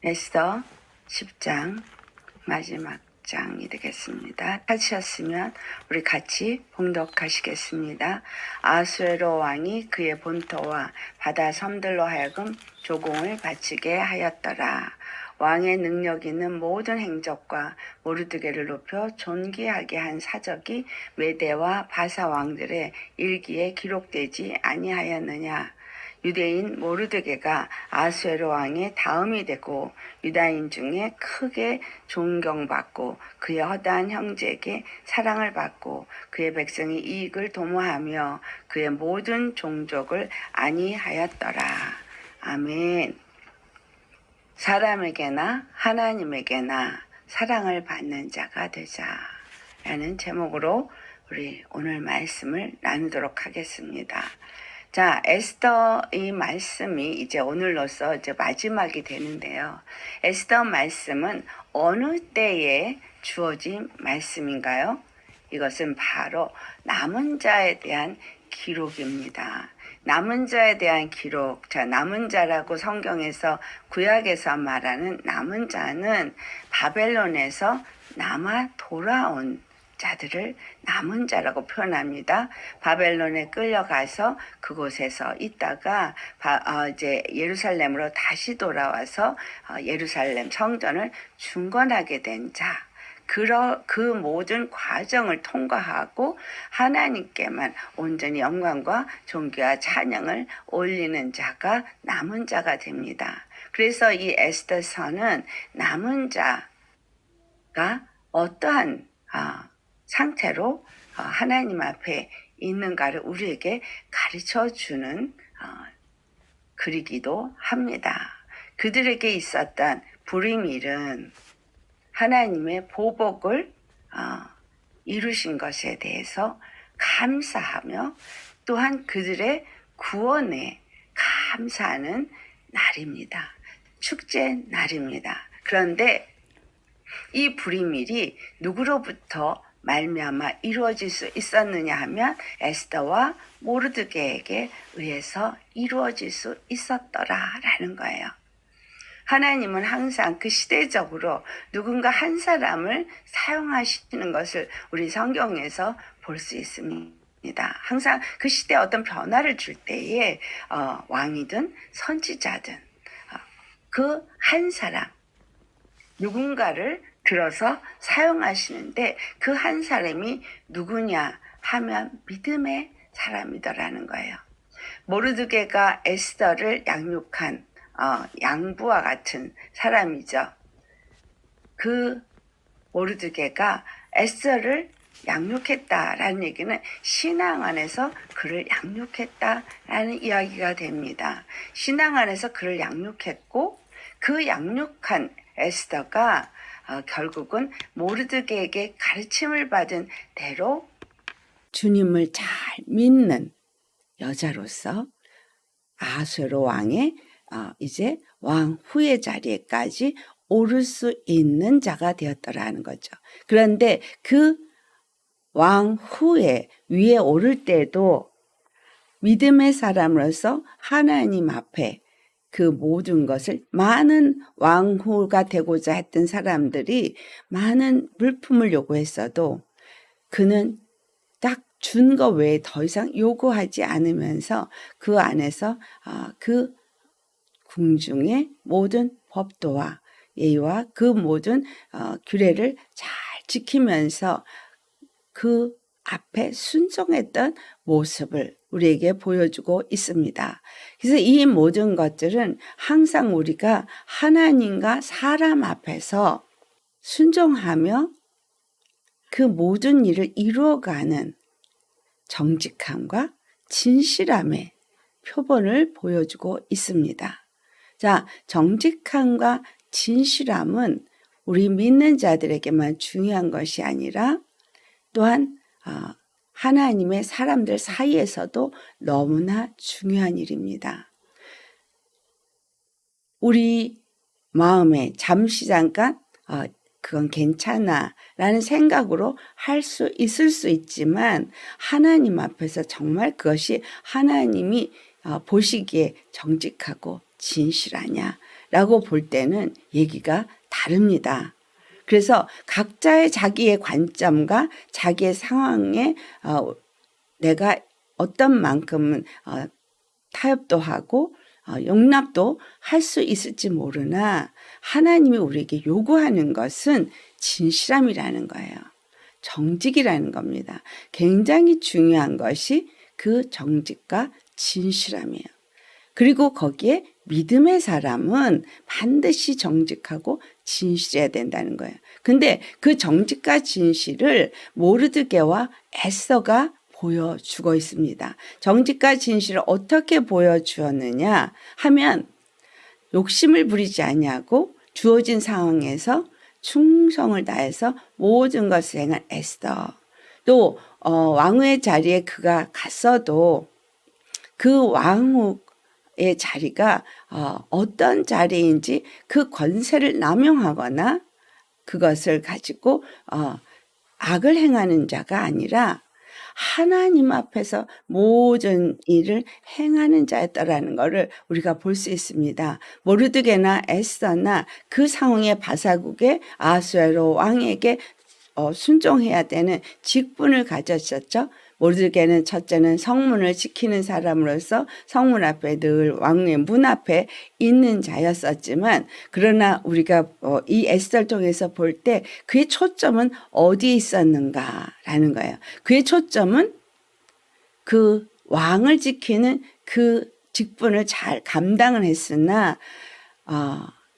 에스더 10장 마지막 장이 되겠습니다. 찾으셨으면 우리 같이 봉독하시겠습니다. 아수에로 왕이 그의 본토와 바다 섬들로 하여금 조공을 바치게 하였더라. 왕의 능력 있는 모든 행적과 모르드게를 높여 존귀하게 한 사적이 메대와 바사 왕들의 일기에 기록되지 아니하였느냐. 유대인 모르드게가 아수에로 왕의 다음이 되고 유다인 중에 크게 존경받고 그의 허다한 형제에게 사랑을 받고 그의 백성이 이익을 도모하며 그의 모든 종족을 안위하였더라. 아멘. 사람에게나 하나님에게나 사랑을 받는 자가 되자 라는 제목으로 우리 오늘 말씀을 나누도록 하겠습니다. 자, 에스더 이 말씀이 이제 오늘로서 이제 마지막이 되는데요. 에스더 말씀은 어느 때에 주어진 말씀인가요? 이것은 바로 남은 자에 대한 기록입니다. 남은 자에 대한 기록. 자, 남은 자라고 성경에서 구약에서 말하는 남은 자는 바벨론에서 남아 돌아온 자들을 남은 자라고 표현합니다. 바벨론에 끌려가서 그곳에서 있다가 이제 예루살렘으로 다시 돌아와서 예루살렘 성전을 중건하게 된 자. 그 모든 과정을 통과하고 하나님께만 온전히 영광과 존귀와 찬양을 올리는 자가 남은 자가 됩니다. 그래서 이 에스더서는 남은 자가 어떠한 상태로 하나님 앞에 있는가를 우리에게 가르쳐 주는 글이기도 합니다. 그들에게 있었던 불임일은 하나님의 보복을 이루신 것에 대해서 감사하며 또한 그들의 구원에 감사하는 날입니다. 축제 날입니다. 그런데 이 불임일이 누구로부터 말미암아 이루어질 수 있었느냐 하면 에스더와 모르드게에게 의해서 이루어질 수 있었더라라는 거예요. 하나님은 항상 그 시대적으로 누군가 한 사람을 사용하시는 것을 우리 성경에서 볼 수 있습니다. 항상 그 시대에 어떤 변화를 줄 때에 왕이든 선지자든 그 한 사람 누군가를 들어서 사용하시는데 그 한 사람이 누구냐 하면 믿음의 사람이더라는 거예요. 모르드게가 에스더를 양육한 양부와 같은 사람이죠. 그 모르드게가 에스더를 양육했다라는 얘기는 신앙 안에서 그를 양육했다라는 이야기가 됩니다. 신앙 안에서 그를 양육했고 그 양육한 에스더가 결국은 모르드게에게 가르침을 받은 대로 주님을 잘 믿는 여자로서 아수에로 왕의 이제 왕 후의 자리에까지 오를 수 있는 자가 되었더라는 거죠. 그런데 그 왕 후에 위에 오를 때도 믿음의 사람으로서 하나님 앞에 그 모든 것을 많은 왕후가 되고자 했던 사람들이 많은 물품을 요구했어도 그는 딱 준 거 외에 더 이상 요구하지 않으면서 그 안에서 그 궁중의 모든 법도와 예의와 그 모든 규례를 잘 지키면서 그 앞에 순종했던 모습을 우리에게 보여주고 있습니다. 그래서 이 모든 것들은 항상 우리가 하나님과 사람 앞에서 순종하며 그 모든 일을 이루어가는 정직함과 진실함의 표본을 보여주고 있습니다. 자, 정직함과 진실함은 우리 믿는 자들에게만 중요한 것이 아니라 또한 하나님의 사람들 사이에서도 너무나 중요한 일입니다. 우리 마음에 잠시 잠깐 그건 괜찮아 라는 생각으로 할 수 있을 수 있지만 하나님 앞에서 정말 그것이 하나님이 보시기에 정직하고 진실하냐 라고 볼 때는 얘기가 다릅니다. 그래서 각자의 자기의 관점과 자기의 상황에 내가 어떤 만큼은 타협도 하고 용납도 할 수 있을지 모르나 하나님이 우리에게 요구하는 것은 진실함이라는 거예요. 정직이라는 겁니다. 굉장히 중요한 것이 그 정직과 진실함이에요. 그리고 거기에 믿음의 사람은 반드시 정직하고 진실해야 된다는 거예요. 근데 그 정직과 진실을 모르드게와 에스더가 보여주고 있습니다. 정직과 진실을 어떻게 보여주었느냐 하면 욕심을 부리지 아니하고 주어진 상황에서 충성을 다해서 모든 것을 행한 에스더. 또 왕후의 자리에 그가 갔어도 그 왕후의 자리가 어떤 자리인지 그 권세를 남용하거나 그것을 가지고 악을 행하는 자가 아니라 하나님 앞에서 모든 일을 행하는 자였다라는 것을 우리가 볼 수 있습니다. 모르드게나 에스더나 그 상황의 바사국의 아수에로 왕에게 순종해야 되는 직분을 가졌었죠. 모르드게는 첫째는 성문을 지키는 사람으로서 성문 앞에 늘 왕의 문 앞에 있는 자였었지만, 그러나 우리가 이 에스더를 통해서 볼 때 그의 초점은 어디에 있었는가라는 거예요. 그의 초점은 그 왕을 지키는 그 직분을 잘 감당을 했으나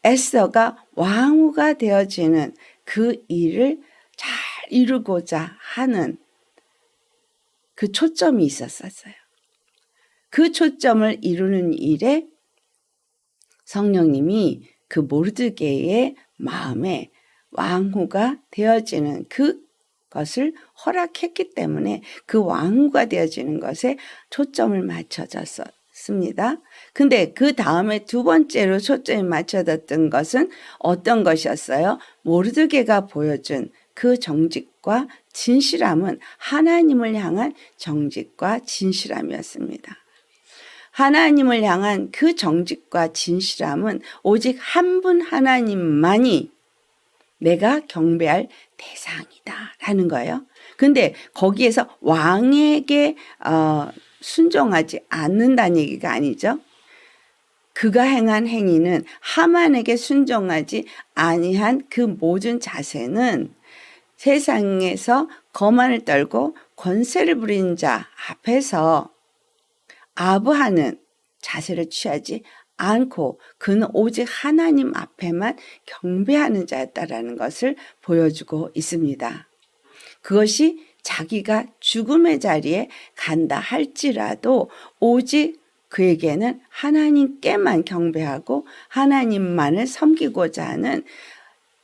에스더가 왕후가 되어지는 그 일을 잘 이루고자 하는 그 초점이 있었어요. 그 초점을 이루는 일에 성령님이 그 모르드게의 마음에 왕후가 되어지는 그것을 허락했기 때문에 그 왕후가 되어지는 것에 초점을 맞춰졌습니다. 근데 그 다음에 두 번째로 초점이 맞춰졌던 것은 어떤 것이었어요? 모르드게가 보여준 그 정직과 진실함은 하나님을 향한 정직과 진실함이었습니다. 하나님을 향한 그 정직과 진실함은 오직 한 분 하나님만이 내가 경배할 대상이다라는 거예요. 근데 거기에서 왕에게 순종하지 않는다는 얘기가 아니죠. 그가 행한 행위는 하만에게 순종하지 아니한 그 모든 자세는 세상에서 거만을 떨고 권세를 부리는 자 앞에서 아부하는 자세를 취하지 않고 그는 오직 하나님 앞에만 경배하는 자였다라는 것을 보여주고 있습니다. 그것이 자기가 죽음의 자리에 간다 할지라도 오직 그에게는 하나님께만 경배하고 하나님만을 섬기고자 하는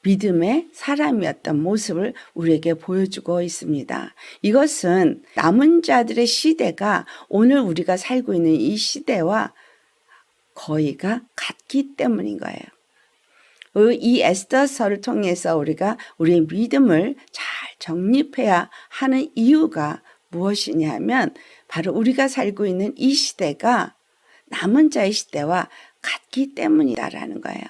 믿음의 사람이었던 모습을 우리에게 보여주고 있습니다. 이것은 남은 자들의 시대가 오늘 우리가 살고 있는 이 시대와 거의가 같기 때문인 거예요. 이 에스더서를 통해서 우리가 우리의 믿음을 잘 정립해야 하는 이유가 무엇이냐 하면 바로 우리가 살고 있는 이 시대가 남은 자의 시대와 같기 때문이다라는 거예요.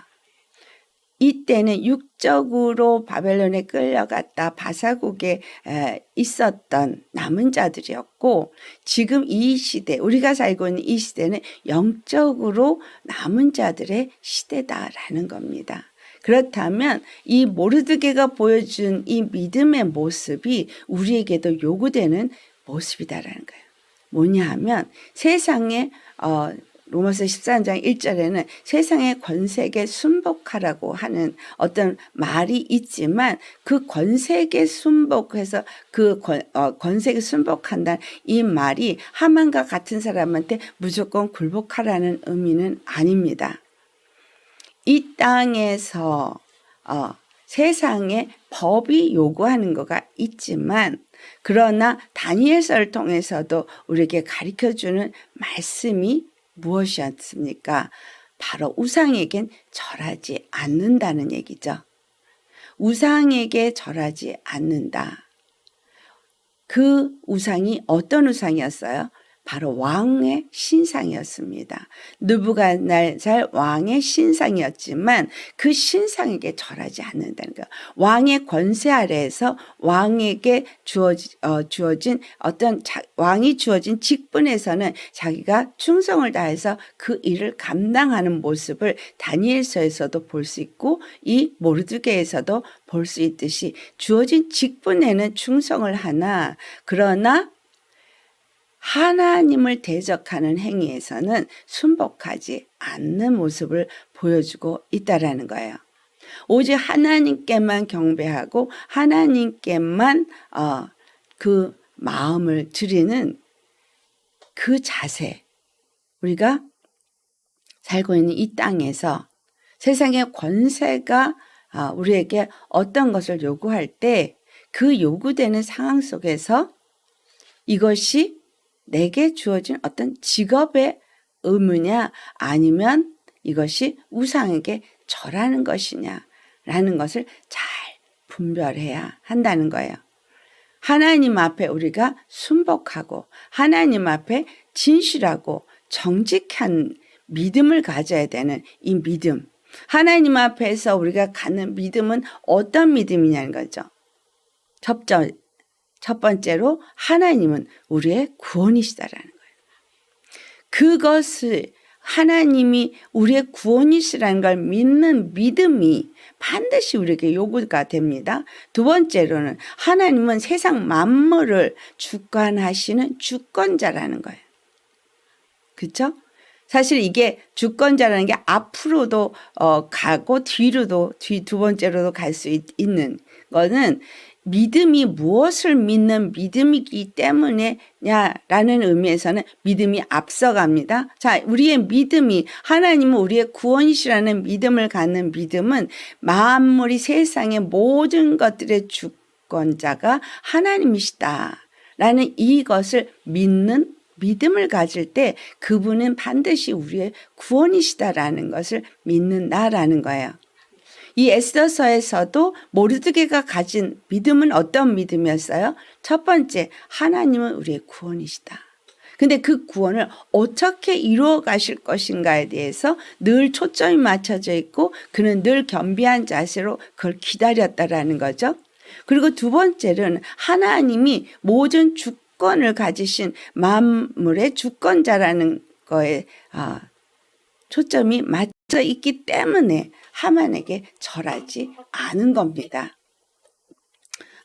이때는 육적으로 바벨론에 끌려갔다 바사국에 있었던 남은 자들이었고, 지금 이 시대, 우리가 살고 있는 이 시대는 영적으로 남은 자들의 시대다라는 겁니다. 그렇다면 이 모르드게가 보여준 이 믿음의 모습이 우리에게도 요구되는 모습이다라는 거예요. 뭐냐 하면 세상에 로마서 14장 1절에는 세상의 권세에 순복하라고 하는 어떤 말이 있지만 그 권세에 순복해서 그 권세에 순복한다는 이 말이 하만과 같은 사람한테 무조건 굴복하라는 의미는 아닙니다. 이 땅에서 세상의 법이 요구하는 거가 있지만, 그러나 다니엘서를 통해서도 우리에게 가르쳐주는 말씀이 무엇이었습니까? 바로 우상에겐 절하지 않는다는 얘기죠. 우상에게 절하지 않는다. 그 우상이 어떤 우상이었어요? 바로 왕의 신상이었습니다. 느부갓네살 왕의 신상이었지만 그 신상에게 절하지 않는다는 거예요. 왕의 권세 아래에서 왕에게 주어진 왕이 주어진 직분에서는 자기가 충성을 다해서 그 일을 감당하는 모습을 다니엘서에서도 볼 수 있고 이 모르드게에서도 볼 수 있듯이 주어진 직분에는 충성을 하나 그러나 하나님을 대적하는 행위에서는 순복하지 않는 모습을 보여주고 있다라는 거예요. 오직 하나님께만 경배하고 하나님께만 그 마음을 드리는 그 자세, 우리가 살고 있는 이 땅에서 세상의 권세가 우리에게 어떤 것을 요구할 때 그 요구되는 상황 속에서 이것이 내게 주어진 어떤 직업의 의무냐 아니면 이것이 우상에게 절하는 것이냐라는 것을 잘 분별해야 한다는 거예요. 하나님 앞에 우리가 순복하고 하나님 앞에 진실하고 정직한 믿음을 가져야 되는 이 믿음. 하나님 앞에서 우리가 갖는 믿음은 어떤 믿음이냐는 거죠. 첫 번째로 하나님은 우리의 구원이시다라는 거예요. 그것을 하나님이 우리의 구원이시라는 걸 믿는 믿음이 반드시 우리에게 요구가 됩니다. 두 번째로는 하나님은 세상 만물을 주관하시는 주권자라는 거예요. 그렇죠? 사실 이게 주권자라는 게 앞으로도 가고 뒤로도 두 번째로도 갈 수 있는 거는 믿음이 무엇을 믿는 믿음이기 때문에냐라는 의미에서는 믿음이 앞서갑니다. 자, 우리의 믿음이 하나님은 우리의 구원이시라는 믿음을 갖는 믿음은 만물이 세상의 모든 것들의 주권자가 하나님이시다라는 이것을 믿는 믿음을 가질 때 그분은 반드시 우리의 구원이시다라는 것을 믿는다라는 거예요. 이 에스더서에서도 모르드게가 가진 믿음은 어떤 믿음이었어요? 첫 번째, 하나님은 우리의 구원이시다. 근데 그 구원을 어떻게 이루어 가실 것인가에 대해서 늘 초점이 맞춰져 있고 그는 늘 겸비한 자세로 그걸 기다렸다라는 거죠. 그리고 두 번째는 하나님이 모든 주권을 가지신 만물의 주권자라는 거에 초점이 맞춰 있기 때문에 하만에게 절하지 않은 겁니다.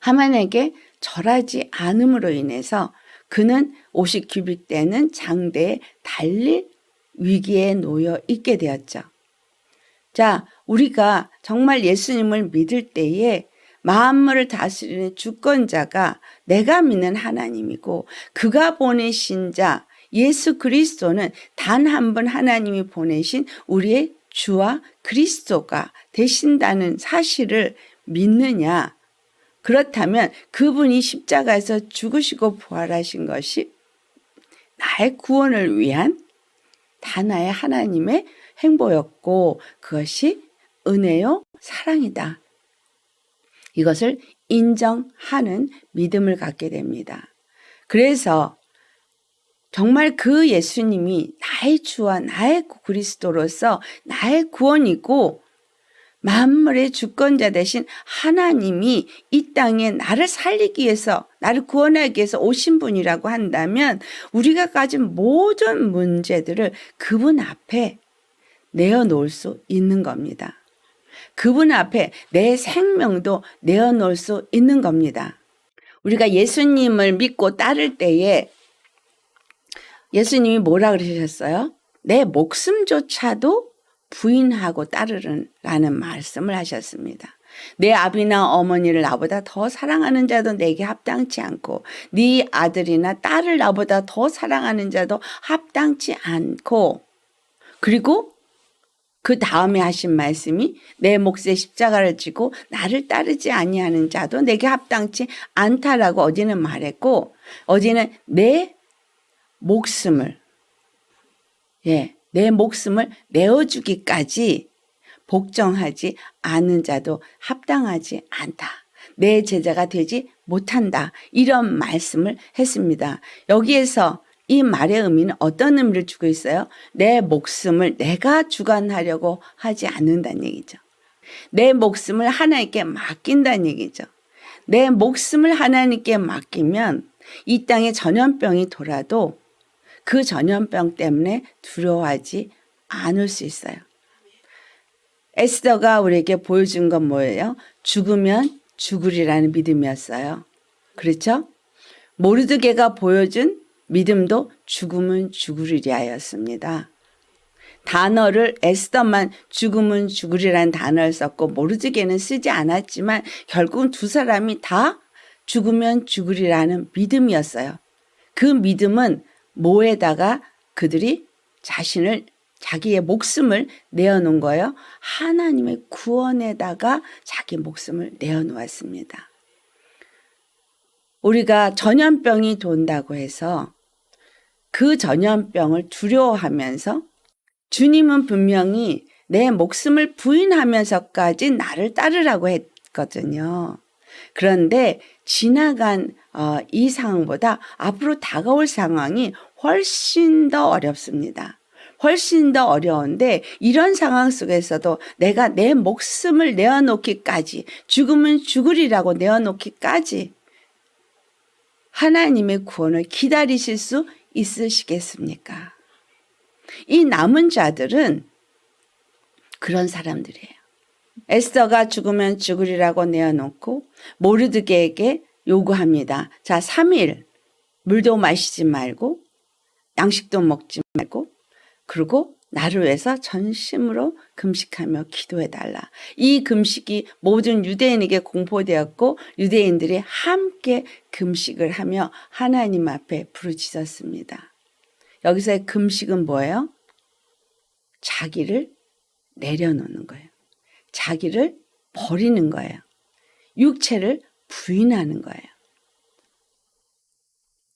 하만에게 절하지 않음으로 인해서 그는 50규빗 되는 장대에 달릴 위기에 놓여 있게 되었죠. 자, 우리가 정말 예수님을 믿을 때에 만물을 다스리는 주권자가 내가 믿는 하나님이고 그가 보내신 자 예수 그리스도는 단 한 분 하나님이 보내신 우리의 주와 그리스도가 되신다는 사실을 믿느냐? 그렇다면 그분이 십자가에서 죽으시고 부활하신 것이 나의 구원을 위한 하나의 하나님의 행보였고 그것이 은혜요 사랑이다. 이것을 인정하는 믿음을 갖게 됩니다. 그래서 정말 그 예수님이 나의 주와 나의 그리스도로서 나의 구원이고 만물의 주권자 되신 하나님이 이 땅에 나를 살리기 위해서 나를 구원하기 위해서 오신 분이라고 한다면 우리가 가진 모든 문제들을 그분 앞에 내어놓을 수 있는 겁니다. 그분 앞에 내 생명도 내어놓을 수 있는 겁니다. 우리가 예수님을 믿고 따를 때에 예수님이 뭐라 그러셨어요? 내 목숨조차도 부인하고 따르라는 말씀을 하셨습니다. 내 아비나 어머니를 나보다 더 사랑하는 자도 내게 합당치 않고 네 아들이나 딸을 나보다 더 사랑하는 자도 합당치 않고 그리고 그 다음에 하신 말씀이 내 몫에 십자가를 지고 나를 따르지 아니하는 자도 내게 합당치 않다라고 어제는 말했고 어제는 내 목숨을 내어주기까지 복종하지 않은 자도 합당하지 않다. 내 제자가 되지 못한다. 이런 말씀을 했습니다. 여기에서 이 말의 의미는 어떤 의미를 주고 있어요? 내 목숨을 내가 주관하려고 하지 않는다는 얘기죠. 내 목숨을 하나님께 맡긴다는 얘기죠. 내 목숨을 하나님께 맡기면 이 땅에 전염병이 돌아도 그 전염병 때문에 두려워하지 않을 수 있어요. 에스더가 우리에게 보여준 건 뭐예요? 죽으면 죽으리라는 믿음이었어요. 그렇죠? 모르드게가 보여준 믿음도 죽으면 죽으리라였습니다. 단어를 에스더만 죽으면 죽으리라는 단어를 썼고 모르드게는 쓰지 않았지만 결국은 두 사람이 다 죽으면 죽으리라는 믿음이었어요. 그 믿음은 뭐에다가 그들이 자기의 목숨을 내어놓은 거예요? 하나님의 구원에다가 자기 목숨을 내어놓았습니다. 우리가 전염병이 돈다고 해서 그 전염병을 두려워하면서 주님은 분명히 내 목숨을 부인하면서까지 나를 따르라고 했거든요. 그런데 지나간 이 상황보다 앞으로 다가올 상황이 훨씬 더 어렵습니다. 훨씬 더 어려운데 이런 상황 속에서도 내가 내 목숨을 내어놓기까지 죽으면 죽으리라고 내어놓기까지 하나님의 구원을 기다리실 수 있으시겠습니까? 이 남은 자들은 그런 사람들이에요. 에스더가 죽으면 죽으리라고 내어놓고 모르드게에게 요구합니다. 자, 3일 물도 마시지 말고 양식도 먹지 말고 그리고 나를 위해서 전심으로 금식하며 기도해달라. 이 금식이 모든 유대인에게 공포되었고 유대인들이 함께 금식을 하며 하나님 앞에 부르짖었습니다. 여기서의 금식은 뭐예요? 자기를 내려놓는 거예요. 자기를 버리는 거예요. 육체를 부인하는 거예요.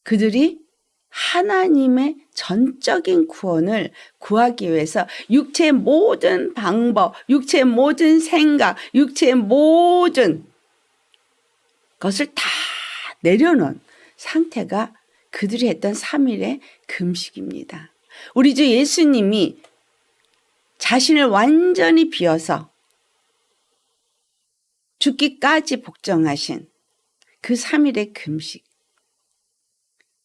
그들이 하나님의 전적인 구원을 구하기 위해서 육체의 모든 방법, 육체의 모든 생각, 육체의 모든 것을 다 내려놓은 상태가 그들이 했던 3일의 금식입니다. 우리 주 예수님이 자신을 완전히 비워서 죽기까지 복종하신 그 3일의 금식.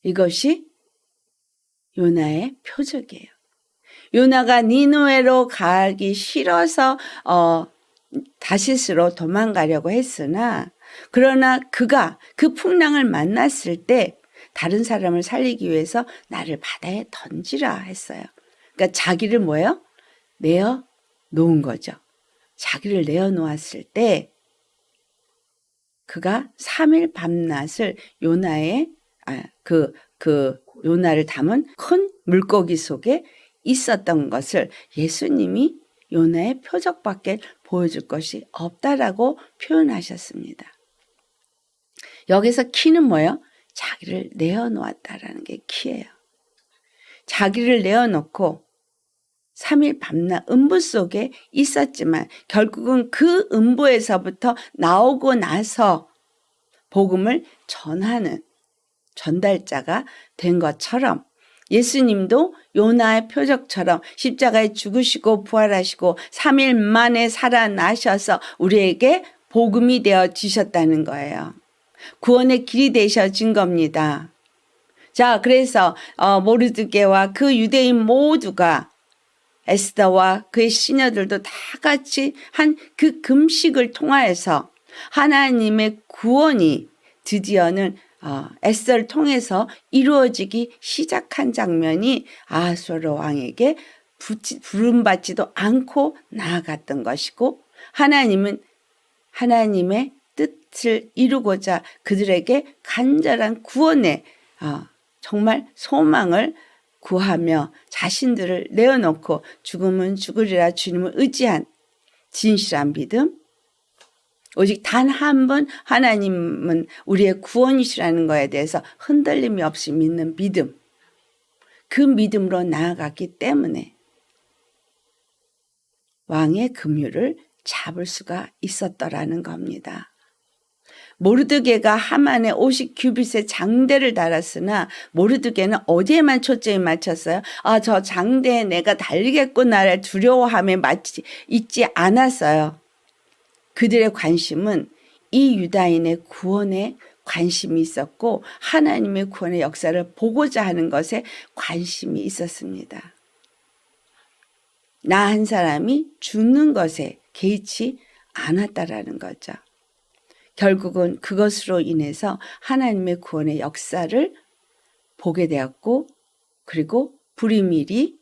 이것이 요나의 표적이에요. 요나가 니느웨로 가기 싫어서 다시스로 도망가려고 했으나 그러나 그가 그 풍랑을 만났을 때 다른 사람을 살리기 위해서 나를 바다에 던지라 했어요. 그러니까 자기를 뭐예요? 내어 놓은 거죠. 자기를 내어 놓았을 때 그가 3일 밤낮을 요나의 요나를 담은 큰 물고기 속에 있었던 것을 예수님이 요나의 표적밖에 보여줄 것이 없다라고 표현하셨습니다. 여기서 키는 뭐예요? 자기를 내어놓았다라는 게 키예요. 자기를 내어놓고 3일 밤낮 음부 속에 있었지만 결국은 그 음부에서부터 나오고 나서 복음을 전하는 전달자가 된 것처럼 예수님도 요나의 표적처럼 십자가에 죽으시고 부활하시고 3일 만에 살아나셔서 우리에게 복음이 되어지셨다는 거예요. 구원의 길이 되셔진 겁니다. 자, 그래서 모르드게와 그 유대인 모두가 에스더와 그의 시녀들도 다 같이 한 그 금식을 통하여서 하나님의 구원이 드디어는 에스더를 통해서 이루어지기 시작한 장면이 아수르 왕에게 부름받지도 않고 나아갔던 것이고 하나님은 하나님의 뜻을 이루고자 그들에게 간절한 구원의 정말 소망을 구하며 자신들을 내어놓고 죽으면 죽으리라 주님을 의지한 진실한 믿음, 오직 단 한 번 하나님은 우리의 구원이시라는 것에 대해서 흔들림이 없이 믿는 믿음, 그 믿음으로 나아갔기 때문에 왕의 긍휼을 잡을 수가 있었더라는 겁니다. 모르드게가 하만의 50규빗의 장대를 달았으나 모르드게는 어디에만 초점이 맞췄어요? 아, 저 장대에 내가 달리겠구나를 두려워함에 있지 않았어요. 그들의 관심은 이 유다인의 구원에 관심이 있었고 하나님의 구원의 역사를 보고자 하는 것에 관심이 있었습니다. 나 한 사람이 죽는 것에 개의치 않았다라는 거죠. 결국은 그것으로 인해서 하나님의 구원의 역사를 보게 되었고 그리고 불의밀이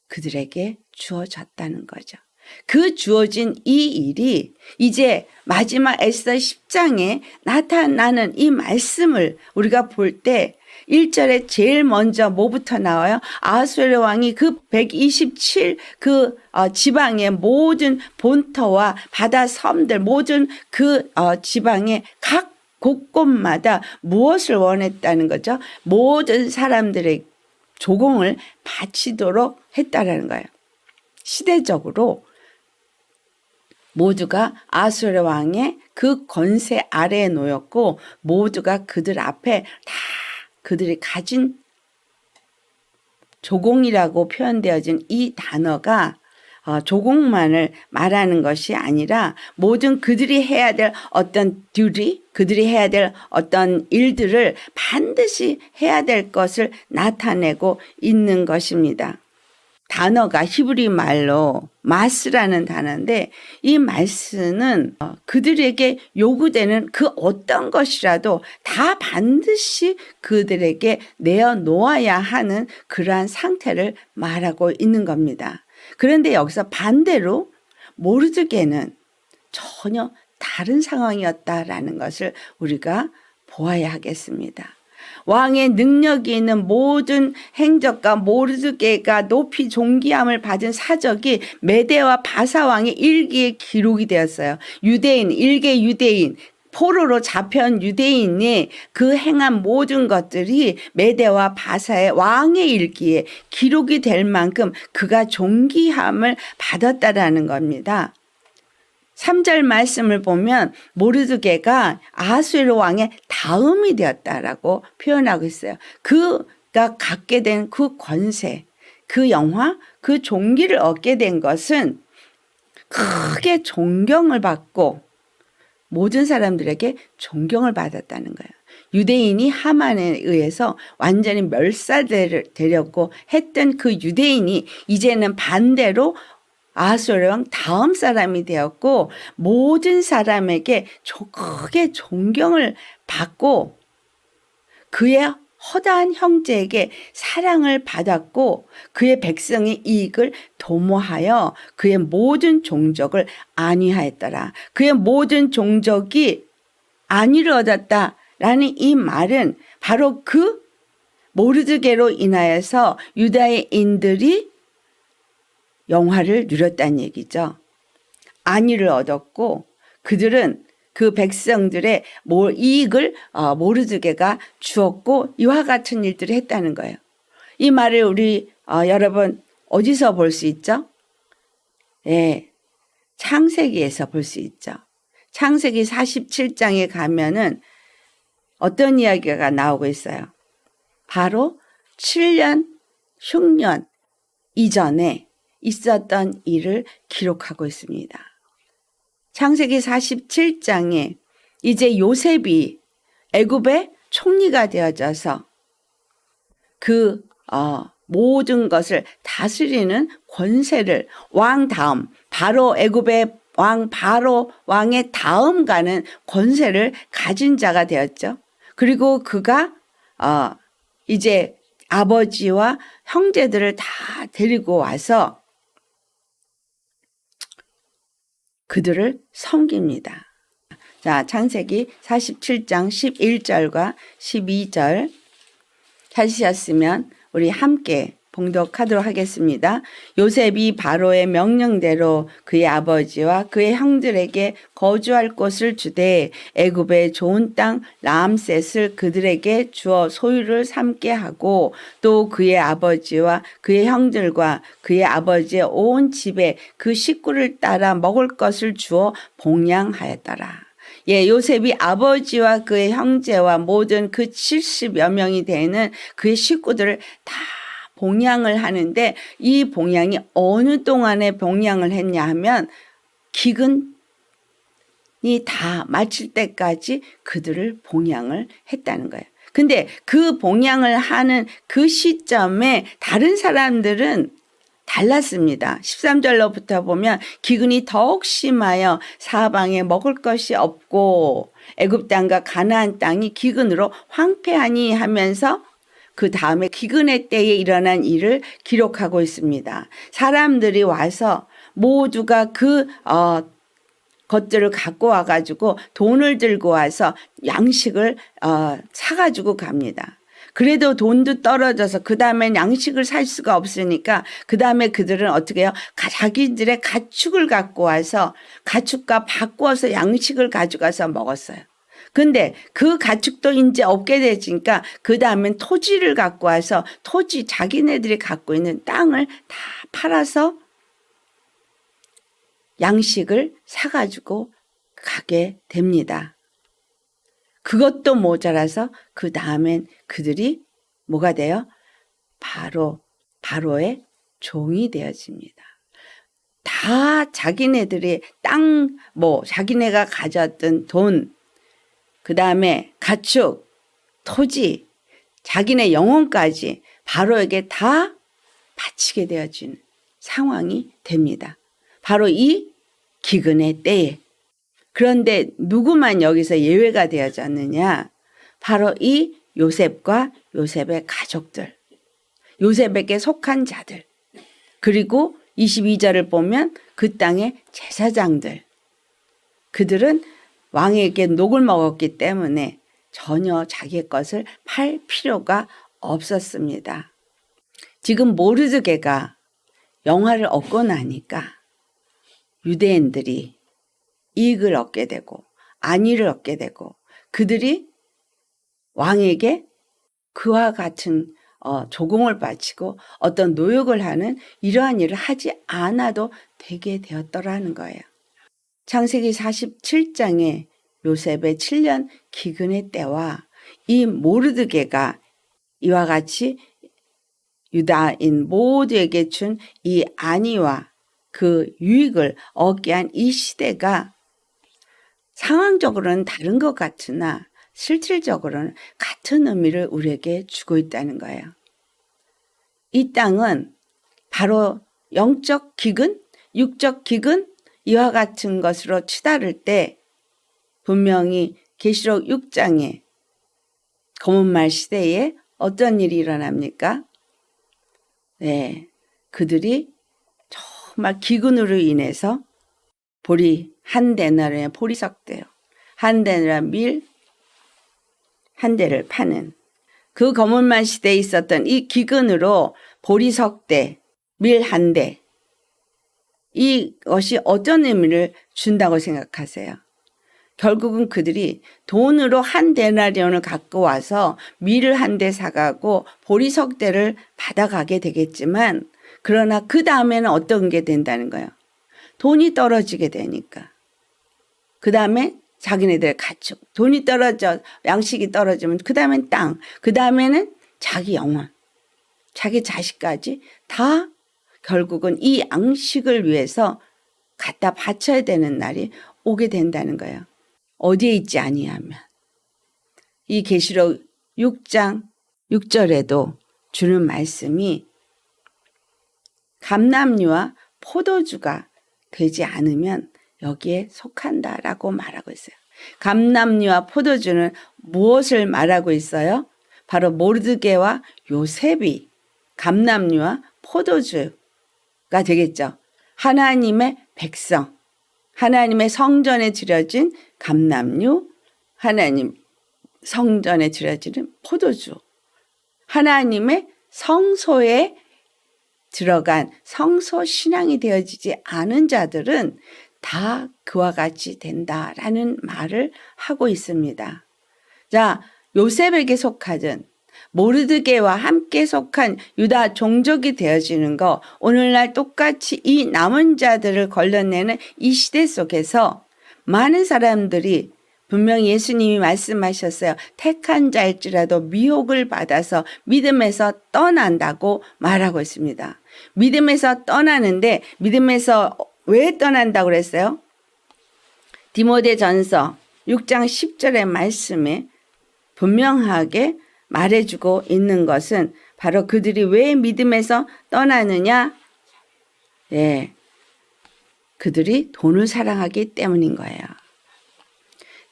그들에게 주어졌다는 거죠. 그 주어진 이 일이 이제 마지막 에스더 10장에 나타나는 이 말씀을 우리가 볼 때 1절에 제일 먼저 뭐부터 나와요? 아하수에로 왕이 그 127 지방의 모든 본토와 바다 섬들 모든 지방의 각 곳곳마다 무엇을 원했다는 거죠? 모든 사람들의 조공을 바치도록 했다라는 거예요. 시대적으로 모두가 아수르 왕의 그 권세 아래에 놓였고 모두가 그들 앞에 다 그들이 가진 조공이라고 표현되어진 이 단어가 조공만을 말하는 것이 아니라 모든 그들이 해야 될 어떤 듀티, 그들이 해야 될 어떤 일들을 반드시 해야 될 것을 나타내고 있는 것입니다. 단어가 히브리 말로 마스라는 단어인데 이 마스는 그들에게 요구되는 그 어떤 것이라도 다 반드시 그들에게 내어놓아야 하는 그러한 상태를 말하고 있는 겁니다. 그런데 여기서 반대로 모르드게는 전혀 다른 상황이었다라는 것을 우리가 보아야 하겠습니다. 왕의 능력이 있는 모든 행적과 모르드게가 높이 존귀함을 받은 사적이 메대와 바사 왕의 일기에 기록이 되었어요. 유대인, 일개 유대인, 포로로 잡혀온 유대인이 그 행한 모든 것들이 메대와 바사의 왕의 일기에 기록이 될 만큼 그가 존귀함을 받았다라는 겁니다. 3절 말씀을 보면 모르드게가 아하수에로 왕의 다음이 되었다라고 표현하고 있어요. 그가 갖게 된 그 권세, 그 영화, 그 존귀를 얻게 된 것은 크게 존경을 받고 모든 사람들에게 존경을 받았다는 거예요. 유대인이 하만에 의해서 완전히 멸살되려고 했던 그 유대인이 이제는 반대로 아하수에로 왕 다음 사람이 되었고 모든 사람에게 크게 존경을 받고 그의 허다한 형제에게 사랑을 받았고 그의 백성의 이익을 도모하여 그의 모든 종족을 안위하였더라. 그의 모든 종족이 안위를 얻었다라는 이 말은 바로 그 모르드게로 인하여서 유다인들이 영화를 누렸다는 얘기죠. 안위를 얻었고 그들은 그 백성들의 이익을 모르드게가 주었고 이와 같은 일들을 했다는 거예요. 이 말을 우리 여러분 어디서 볼 수 있죠? 예, 창세기에서 볼 수 있죠. 창세기 47장에 가면은 어떤 이야기가 나오고 있어요. 바로 7년 흉년 이전에 있었던 일을 기록하고 있습니다. 창세기 47장에 이제 요셉이 애굽의 총리가 되어져서 그 모든 것을 다스리는 권세를 왕 다음 바로 애굽의 왕 바로 왕의 다음 가는 권세를 가진 자가 되었죠. 그리고 그가 이제 아버지와 형제들을 다 데리고 와서 그들을 섬깁니다. 자, 창세기 47장 11절과 12절 찾으셨으면 우리 함께 봉독하도록 하겠습니다. 요셉이 바로의 명령대로 그의 아버지와 그의 형들에게 거주할 곳을 주되 애굽의 좋은 땅 라암셋을 그들에게 주어 소유를 삼게 하고 또 그의 아버지와 그의 형들과 그의 아버지의 온 집에 그 식구를 따라 먹을 것을 주어 봉양하였더라. 예, 요셉이 아버지와 그의 형제와 모든 그 70여 명이 되는 그의 식구들을 다 봉양을 하는데, 이 봉양이 어느 동안에 봉양을 했냐 하면 기근이 다 마칠 때까지 그들을 봉양을 했다는 거예요. 근데 그 봉양을 하는 그 시점에 다른 사람들은 달랐습니다. 13절로부터 보면 기근이 더욱 심하여 사방에 먹을 것이 없고 애굽 땅과 가나안 땅이 기근으로 황폐하니 하면서 그 다음에 기근의 때에 일어난 일을 기록하고 있습니다. 사람들이 와서 모두가 그 것들을 갖고 와가지고 돈을 들고 와서 양식을 사가지고 갑니다. 그래도 돈도 떨어져서 그 다음엔 양식을 살 수가 없으니까 그 다음에 그들은 어떻게 해요? 자기들의 가축을 갖고 와서 가축과 바꾸어서 양식을 가져가서 먹었어요. 근데 그 가축도 이제 없게 되니까 그 다음엔 토지를 갖고 와서 자기네들이 갖고 있는 땅을 다 팔아서 양식을 사가지고 가게 됩니다. 그것도 모자라서 그 다음엔 그들이 뭐가 돼요? 바로의 종이 되어집니다. 다 자기네들이 땅, 자기네가 가졌던 돈, 그 다음에 가축, 토지, 자기네 영혼까지 바로에게 다 바치게 되어지는 상황이 됩니다. 바로 이 기근의 때에. 그런데 누구만 여기서 예외가 되어졌느냐? 바로 이 요셉과 요셉의 가족들, 요셉에게 속한 자들, 그리고 22절을 보면 그 땅의 제사장들. 그들은 왕에게 녹을 먹었기 때문에 전혀 자기의 것을 팔 필요가 없었습니다. 지금 모르드게가 영화를 얻고 나니까 유대인들이 이익을 얻게 되고 안위를 얻게 되고 그들이 왕에게 그와 같은 조공을 바치고 어떤 노역을 하는 이러한 일을 하지 않아도 되게 되었더라는 거예요. 창세기 47장에 요셉의 7년 기근의 때와 이 모르드게가 이와 같이 유다인 모두에게 준 이 안위와 그 유익을 얻게 한 이 시대가 상황적으로는 다른 것 같으나 실질적으로는 같은 의미를 우리에게 주고 있다는 거예요. 이 땅은 바로 영적 기근, 육적 기근 이와 같은 것으로 치달을 때 분명히 계시록 6장에 검은 말 시대에 어떤 일이 일어납니까? 네, 그들이 정말 기근으로 인해서 한 데나리온의 보리석대요. 한 데나리온 밀 한 대를 파는 그 검은말 시대에 있었던 이 기근으로 보리석대, 밀 한 대, 이것이 어떤 의미를 준다고 생각하세요? 결국은 그들이 돈으로 한 데나리온을 갖고 와서 밀을 한 대 사가고 보리석대를 받아가게 되겠지만, 그러나 그 다음에는 어떤 게 된다는 거예요? 돈이 떨어지게 되니까. 그 다음에 자기네들 가축, 돈이 떨어져, 양식이 떨어지면 그 다음엔 땅, 그 다음에는 자기 영혼, 자기 자식까지 다 결국은 이 양식을 위해서 갖다 바쳐야 되는 날이 오게 된다는 거예요. 어디에 있지 아니하면. 이 계시록 6장 6절에도 주는 말씀이 감람류와 포도주가 되지 않으면 여기에 속한다라고 말하고 있어요. 감람류와 포도주는 무엇을 말하고 있어요? 바로 모르드게와 요셉이 감람류와 포도주가 되겠죠. 하나님의 백성, 하나님의 성전에 드려진 감람류, 하나님 성전에 드려지는 포도주, 하나님의 성소에 들어간 성소 신앙이 되어지지 않은 자들은 다 그와 같이 된다라는 말을 하고 있습니다. 자, 요셉에게 속하든 모르드게와 함께 속한 유다 종족이 되어지는 거, 오늘날 똑같이 이 남은 자들을 걸러내는 이 시대 속에서 많은 사람들이 분명히 예수님이 말씀하셨어요. 택한 자일지라도 미혹을 받아서 믿음에서 떠난다고 말하고 있습니다. 믿음에서 떠나는데 믿음에서 왜 떠난다고 그랬어요? 디모데전서 6장 10절의 말씀에 분명하게 말해주고 있는 것은 바로 그들이 왜 믿음에서 떠나느냐? 예, 그들이 돈을 사랑하기 때문인 거예요.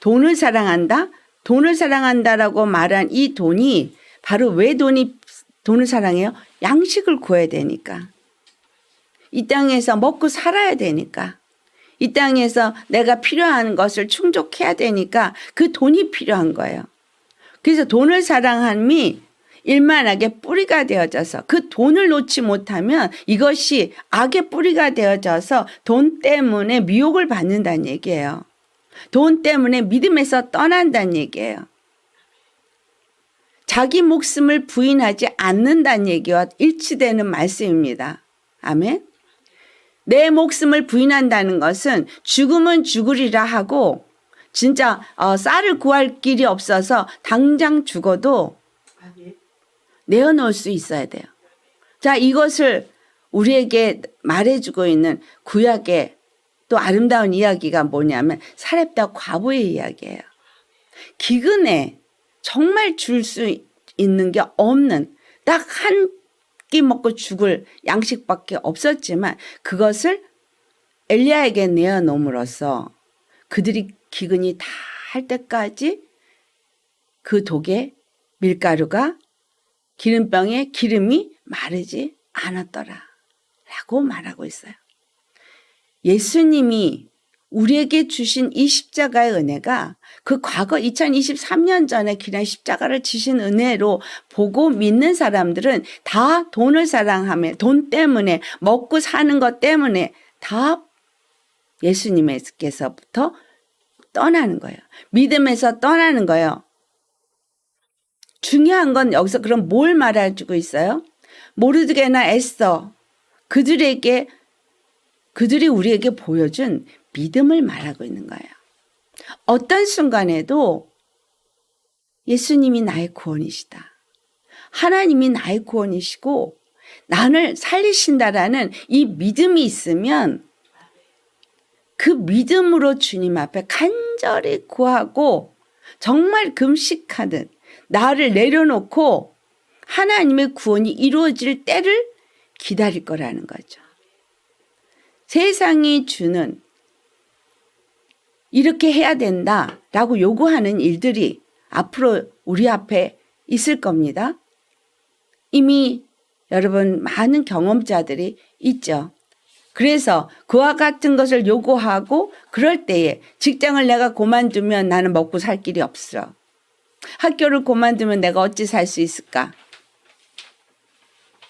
돈을 사랑한다? 돈을 사랑한다라고 말한 이 돈이 바로 왜 돈을 사랑해요? 양식을 구해야 되니까. 이 땅에서 먹고 살아야 되니까. 이 땅에서 내가 필요한 것을 충족해야 되니까 그 돈이 필요한 거예요. 그래서 돈을 사랑함이 일만하게 뿌리가 되어져서 그 돈을 놓지 못하면 이것이 악의 뿌리가 되어져서 돈 때문에 미혹을 받는다는 얘기예요. 돈 때문에 믿음에서 떠난다는 얘기예요. 자기 목숨을 부인하지 않는다는 얘기와 일치되는 말씀입니다. 아멘. 내 목숨을 부인한다는 것은 죽으면 죽으리라 하고 진짜 쌀을 구할 길이 없어서 당장 죽어도 내어놓을 수 있어야 돼요. 자, 이것을 우리에게 말해주고 있는 구약의 또 아름다운 이야기가 뭐냐면 사렙다 과부의 이야기예요. 기근에 정말 줄 수 있는 게 없는 딱 한 끼 먹고 죽을 양식밖에 없었지만 그것을 엘리야에게 내어놓음으로써 그들이 기근이 다 할 때까지 그 독에 밀가루가 기름병에 기름이 마르지 않았더라 라고 말하고 있어요. 예수님이 우리에게 주신 이 십자가의 은혜가 그 과거 2023년 전에 그냥 십자가를 지신 은혜로 보고 믿는 사람들은 다 돈을 사랑하며 돈 때문에 먹고 사는 것 때문에 다 예수님께서부터 떠나는 거예요. 믿음에서 떠나는 거예요. 중요한 건 여기서 그럼 뭘 말해주고 있어요? 모르드게나 에스더 그들이 우리에게 보여준 믿음을 말하고 있는 거예요. 어떤 순간에도 예수님이 나의 구원이시다. 하나님이 나의 구원이시고 나를 살리신다라는 이 믿음이 있으면 그 믿음으로 주님 앞에 간절히 구하고 정말 금식하듯 나를 내려놓고 하나님의 구원이 이루어질 때를 기다릴 거라는 거죠. 세상이 주는 이렇게 해야 된다라고 요구하는 일들이 앞으로 우리 앞에 있을 겁니다. 이미 여러분 많은 경험자들이 있죠. 그래서 그와 같은 것을 요구하고 그럴 때에 직장을 내가 그만두면 나는 먹고 살 길이 없어. 학교를 그만두면 내가 어찌 살 수 있을까?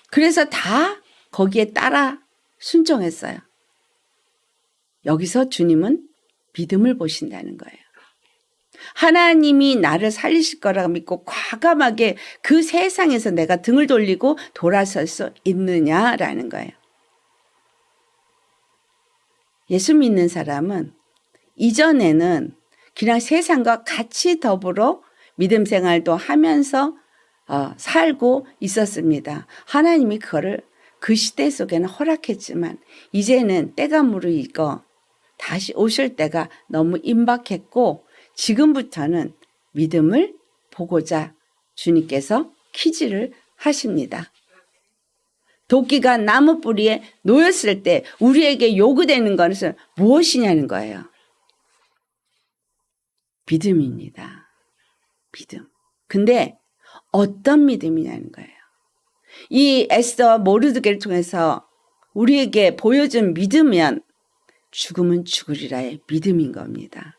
그래서 다 거기에 따라 순종했어요. 여기서 주님은 믿음을 보신다는 거예요. 하나님이 나를 살리실 거라고 믿고 과감하게 그 세상에서 내가 등을 돌리고 돌아설 수 있느냐라는 거예요. 예수 믿는 사람은 이전에는 그냥 세상과 같이 더불어 믿음 생활도 하면서 살고 있었습니다. 하나님이 그거를 그 시대 속에는 허락했지만 이제는 때가 무르익어 다시 오실 때가 너무 임박했고 지금부터는 믿음을 보고자 주님께서 퀴즈를 하십니다. 도끼가 나무 뿌리에 놓였을 때 우리에게 요구되는 것은 무엇이냐는 거예요. 믿음입니다. 믿음. 근데 어떤 믿음이냐는 거예요. 이 에스더와 모르드게를 통해서 우리에게 보여준 믿으면 죽으면 죽으리라의 믿음인 겁니다.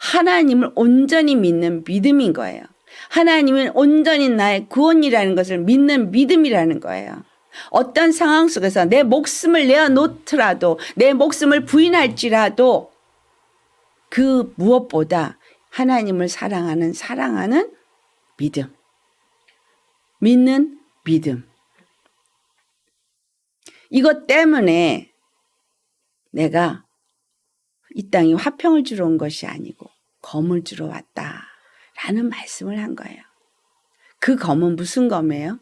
하나님을 온전히 믿는 믿음인 거예요. 하나님은 온전히 나의 구원이라는 것을 믿는 믿음이라는 거예요. 어떤 상황 속에서 내 목숨을 내어놓더라도 내 목숨을 부인할지라도 그 무엇보다 하나님을 사랑하는 믿음. 믿는 믿음. 이것 때문에 내가 이 땅에 화평을 주러 온 것이 아니고 검을 주러 왔다 라는 말씀을 한 거예요. 그 검은 무슨 검이에요?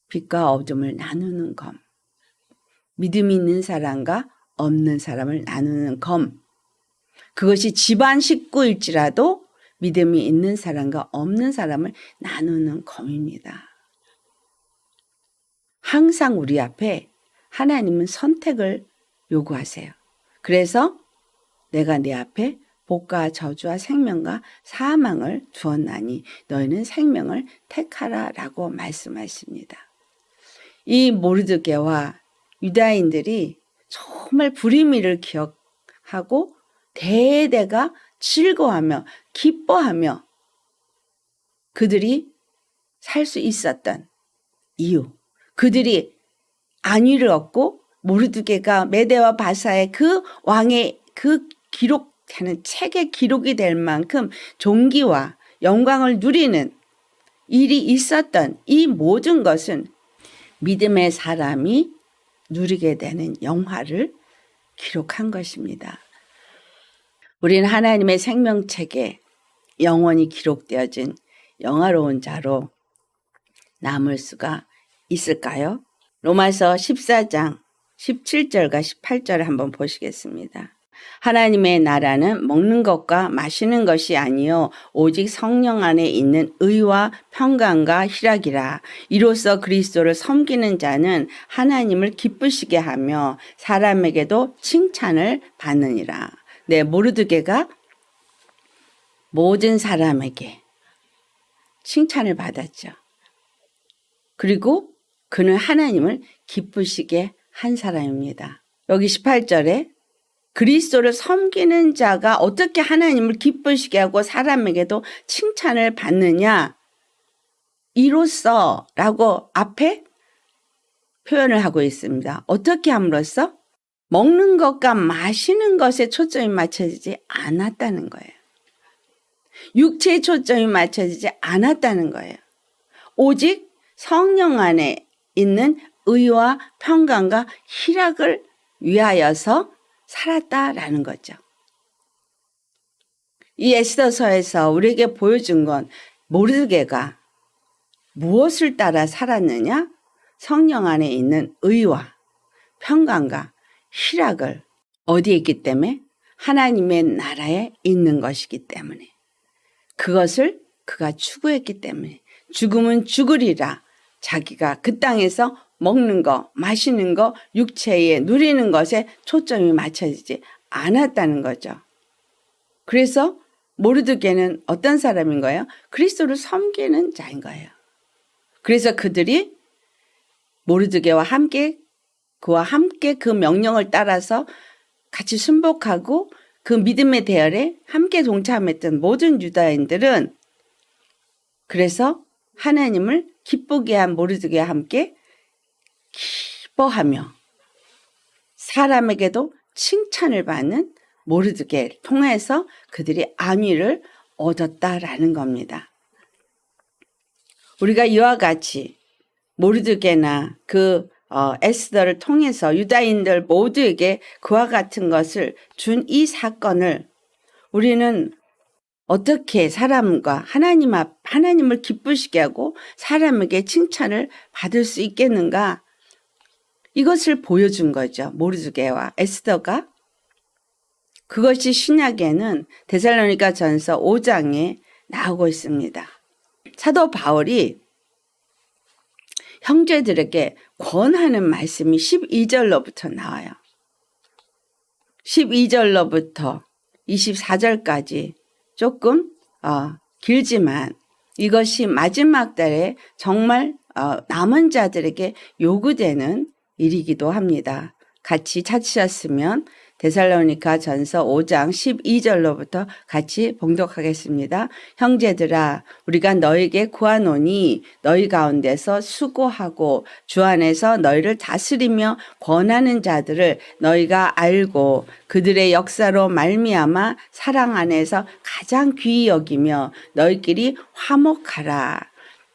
빛과 어둠을 나누는 검. 믿음이 있는 사람과 없는 사람을 나누는 검. 그것이 집안 식구일지라도 믿음이 있는 사람과 없는 사람을 나누는 검입니다. 항상 우리 앞에 하나님은 선택을 요구하세요. 그래서 내가 내 앞에 복과 저주와 생명과 사망을 주었나니 너희는 생명을 택하라 라고 말씀하십니다. 이 모르드게와 유다인들이 정말 불의미를 기억하고 대대가 즐거워하며 기뻐하며 그들이 살 수 있었던 이유, 그들이 안위를 얻고 모르드게가 메대와 바사의 그 왕의 그 기록하는 책에 기록이 될 만큼 존귀와 영광을 누리는 일이 있었던 이 모든 것은 믿음의 사람이 누리게 되는 영화를 기록한 것입니다. 우리는 하나님의 생명책에 영원히 기록되어진 영화로운 자로 남을 수가 있을까요? 로마서 14장 17절과 18절을 한번 보시겠습니다. 하나님의 나라는 먹는 것과 마시는 것이 아니요 오직 성령 안에 있는 의와 평강과 희락이라. 이로써 그리스도를 섬기는 자는 하나님을 기쁘시게 하며 사람에게도 칭찬을 받느니라. 네, 모르드게가 모든 사람에게 칭찬을 받았죠. 그리고 그는 하나님을 기쁘시게 한 사람입니다. 여기 18절에 그리스도를 섬기는 자가 어떻게 하나님을 기쁘시게 하고 사람에게도 칭찬을 받느냐, 이로써 라고 앞에 표현을 하고 있습니다. 어떻게 함으로써? 먹는 것과 마시는 것에 초점이 맞춰지지 않았다는 거예요. 육체에 초점이 맞춰지지 않았다는 거예요. 오직 성령 안에 있는 의와 평강과 희락을 위하여서 살았다라는 거죠. 이 에스더서에서 우리에게 보여준 건 모르드게가 무엇을 따라 살았느냐? 성령 안에 있는 의와 평강과 희락을 어디에 있기 때문에? 하나님의 나라에 있는 것이기 때문에. 그것을 그가 추구했기 때문에. 죽음은 죽으리라. 자기가 그 땅에서 먹는 거, 마시는 거, 육체에 누리는 것에 초점이 맞춰지지 않았다는 거죠. 그래서 모르드게는 어떤 사람인 거예요? 그리스도를 섬기는 자인 거예요. 그래서 그들이 모르드게와 함께 그와 함께 그 명령을 따라서 같이 순복하고 그 믿음의 대열에 함께 동참했던 모든 유다인들은 그래서 하나님을 기쁘게 한 모르드게와 함께 기뻐하며 사람에게도 칭찬을 받는 모르드게를 통해서 그들이 안위를 얻었다라는 겁니다. 우리가 이와 같이 모르드게나 그 에스더를 통해서 유다인들 모두에게 그와 같은 것을 준 이 사건을 우리는 어떻게 사람과 하나님을 기쁘시게 하고 사람에게 칭찬을 받을 수 있겠는가? 이것을 보여준 거죠. 모르드게와 에스더가. 그것이 신약에는 데살로니가 전서 5장에 나오고 있습니다. 사도 바울이 형제들에게 권하는 말씀이 12절로부터 나와요. 12절로부터 24절까지 조금 길지만 이것이 마지막 달에 정말 남은 자들에게 요구되는 일이기도 합니다. 같이 찾으셨으면 데살로니가 전서 5장 12절로부터 같이 봉독하겠습니다. 형제들아 우리가 너에게 구하노니 너희 가운데서 수고하고 주 안에서 너희를 다스리며 권하는 자들을 너희가 알고 그들의 역사로 말미암아 사랑 안에서 가장 귀히 여기며 너희끼리 화목하라.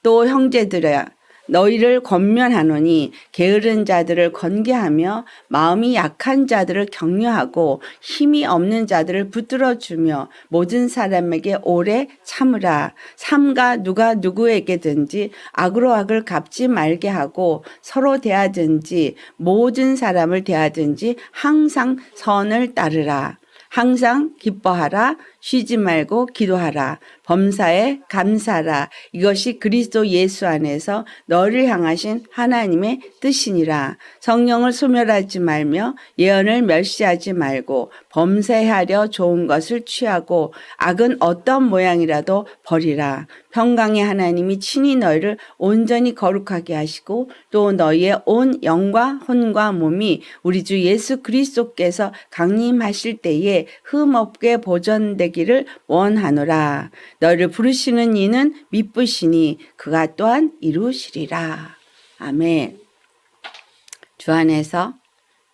또 형제들아 너희를 권면하노니 게으른 자들을 권계하며 마음이 약한 자들을 격려하고 힘이 없는 자들을 붙들어 주며 모든 사람에게 오래 참으라. 삼가 누가 누구에게든지 악으로 악을 갚지 말게 하고 서로 대하든지 모든 사람을 대하든지 항상 선을 따르라. 항상 기뻐하라. 쉬지 말고 기도하라. 범사에 감사하라. 이것이 그리스도 예수 안에서 너를 향하신 하나님의 뜻이니라. 성령을 소멸하지 말며 예언을 멸시하지 말고 범사하려 좋은 것을 취하고 악은 어떤 모양이라도 버리라. 평강의 하나님이 친히 너희를 온전히 거룩하게 하시고 또 너희의 온 영과 혼과 몸이 우리 주 예수 그리스도께서 강림하실 때에 흠없게 보존되기를 원하노라. 너를 부르시는 이는 미쁘시니 그가 또한 이루시리라. 아멘. 주 안에서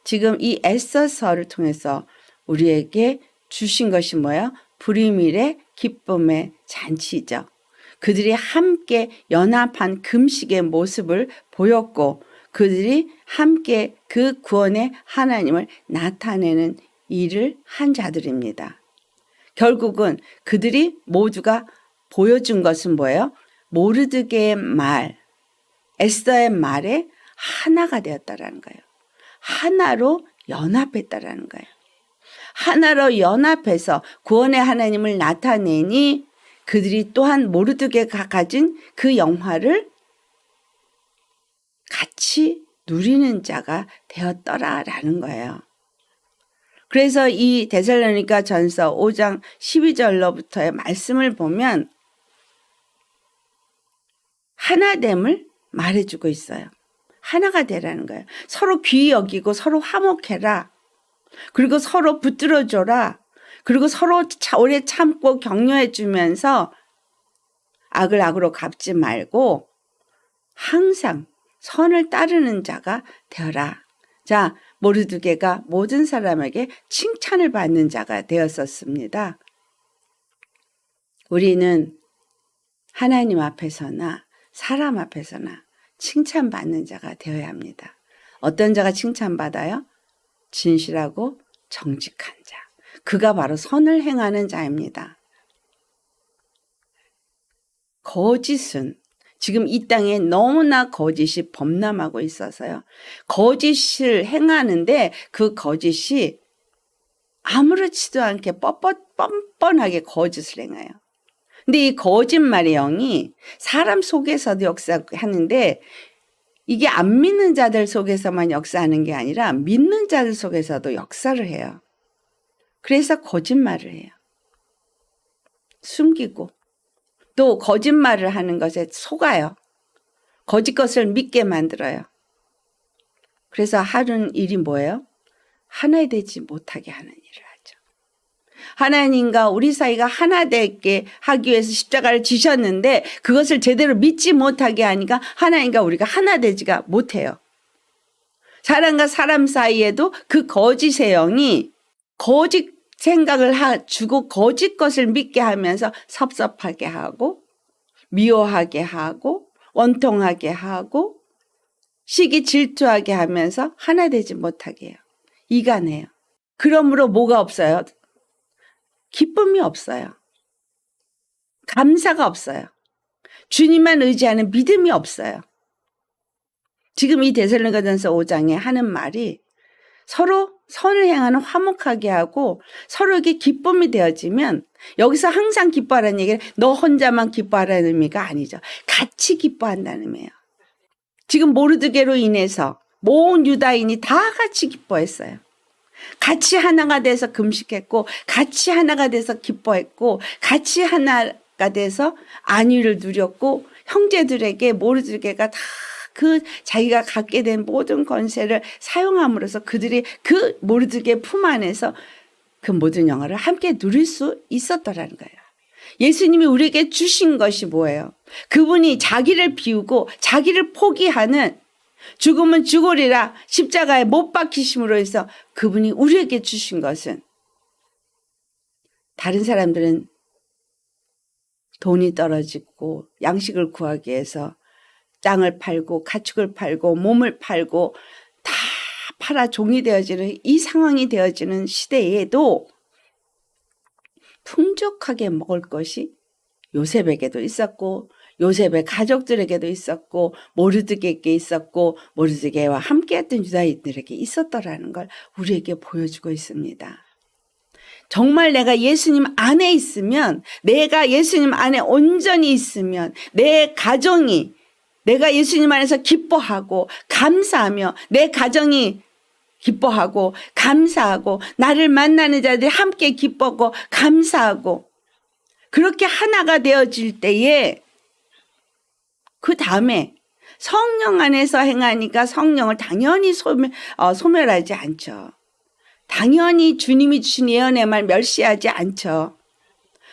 지금 이 에스더서를 통해서 우리에게 주신 것이 뭐예요? 불임일의 기쁨의 잔치죠. 그들이 함께 연합한 금식의 모습을 보였고 그들이 함께 그 구원의 하나님을 나타내는 일을 한 자들입니다. 결국은 그들이 모두가 보여준 것은 뭐예요? 모르드게의 말, 에스더의 말에 하나가 되었다라는 거예요. 하나로 연합했다라는 거예요. 하나로 연합해서 구원의 하나님을 나타내니 그들이 또한 모르드게가 가진 그 영화를 같이 누리는 자가 되었더라라는 거예요. 그래서 이 데살로니가 전서 5장 12절로부터의 말씀을 보면 하나됨을 말해주고 있어요. 하나가 되라는 거예요. 서로 귀히 여기고 서로 화목해라. 그리고 서로 붙들어줘라. 그리고 서로 오래 참고 격려해 주면서 악을 악으로 갚지 말고 항상 선을 따르는 자가 되어라. 자, 모르드게가 모든 사람에게 칭찬을 받는 자가 되었었습니다. 우리는 하나님 앞에서나 사람 앞에서나 칭찬받는 자가 되어야 합니다. 어떤 자가 칭찬받아요? 진실하고 정직한 자. 그가 바로 선을 행하는 자입니다. 거짓은 지금 이 땅에 너무나 거짓이 범람하고 있어서요. 거짓을 행하는데 그 거짓이 아무렇지도 않게 뻔뻔하게 거짓을 행해요. 근데 이 거짓말의 영이 사람 속에서도 역사하는데 이게 안 믿는 자들 속에서만 역사하는 게 아니라 믿는 자들 속에서도 역사를 해요. 그래서 거짓말을 해요. 숨기고 또 거짓말을 하는 것에 속아요. 거짓 것을 믿게 만들어요. 그래서 하는 일이 뭐예요? 하나 되지 못하게 하는 일을 하죠. 하나님과 우리 사이가 하나 되게 하기 위해서 십자가를 지셨는데 그것을 제대로 믿지 못하게 하니까 하나님과 우리가 하나 되지가 못해요. 사람과 사람 사이에도 그 거짓의 영이 거짓 생각을 주고 거짓 것을 믿게 하면서 섭섭하게 하고 미워하게 하고 원통하게 하고 시기 질투하게 하면서 하나 되지 못하게 해요. 이간해요. 그러므로 뭐가 없어요? 기쁨이 없어요. 감사가 없어요. 주님만 의지하는 믿음이 없어요. 지금 이 데살로니가전서 5장에 하는 말이 서로 선을 행하는 화목하게 하고 서로에게 기쁨이 되어지면 여기서 항상 기뻐하라는 얘기는 너 혼자만 기뻐하라는 의미가 아니죠. 같이 기뻐한다는 의미예요. 지금 모르드게로 인해서 모든 유다인이 다 같이 기뻐했어요. 같이 하나가 돼서 금식했고 같이 하나가 돼서 기뻐했고 같이 하나가 돼서 안위를 누렸고 형제들에게 모르드게가 다 그 자기가 갖게 된 모든 권세를 사용함으로써 그들이 그 모르드게 품 안에서 그 모든 영화를 함께 누릴 수 있었더라는 거예요. 예수님이 우리에게 주신 것이 뭐예요? 그분이 자기를 비우고 자기를 포기하는 죽으면 죽으리라 십자가에 못 박히심으로 해서 그분이 우리에게 주신 것은 다른 사람들은 돈이 떨어지고 양식을 구하기 위해서 땅을 팔고 가축을 팔고 몸을 팔고 다 팔아 종이 되어지는 이 상황이 되어지는 시대에도 풍족하게 먹을 것이 요셉에게도 있었고 요셉의 가족들에게도 있었고 모르드게에게 있었고 모르드게와 함께했던 유다인들에게 있었더라는 걸 우리에게 보여주고 있습니다. 정말 내가 예수님 안에 있으면, 내가 예수님 안에 온전히 있으면 내 가정이, 내가 예수님 안에서 기뻐하고 감사하며 내 가정이 기뻐하고 감사하고 나를 만나는 자들이 함께 기뻐하고 감사하고 그렇게 하나가 되어질 때에 그 다음에 성령 안에서 행하니까 성령을 당연히 소멸하지 않죠. 당연히 주님이 주신 예언의 말 멸시하지 않죠.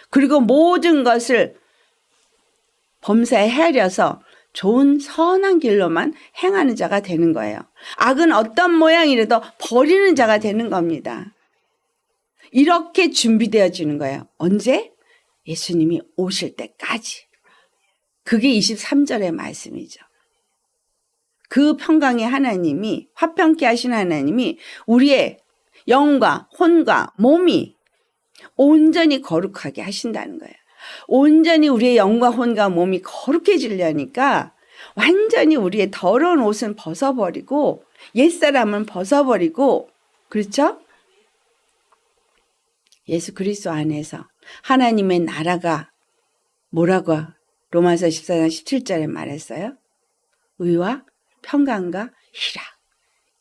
그리고 모든 것을 범사에 헤아려서 좋은 선한 길로만 행하는 자가 되는 거예요. 악은 어떤 모양이라도 버리는 자가 되는 겁니다. 이렇게 준비되어지는 거예요. 언제? 예수님이 오실 때까지. 그게 23절의 말씀이죠. 그 평강의 하나님이, 화평케 하신 하나님이 우리의 영과 혼과 몸이 온전히 거룩하게 하신다는 거예요. 온전히 우리의 영과 혼과 몸이 거룩해지려니까 완전히 우리의 더러운 옷은 벗어버리고 옛사람은 벗어버리고, 그렇죠? 예수 그리스도 안에서 하나님의 나라가 뭐라고 로마서 14장 17절에 말했어요? 의와 평강과 희락.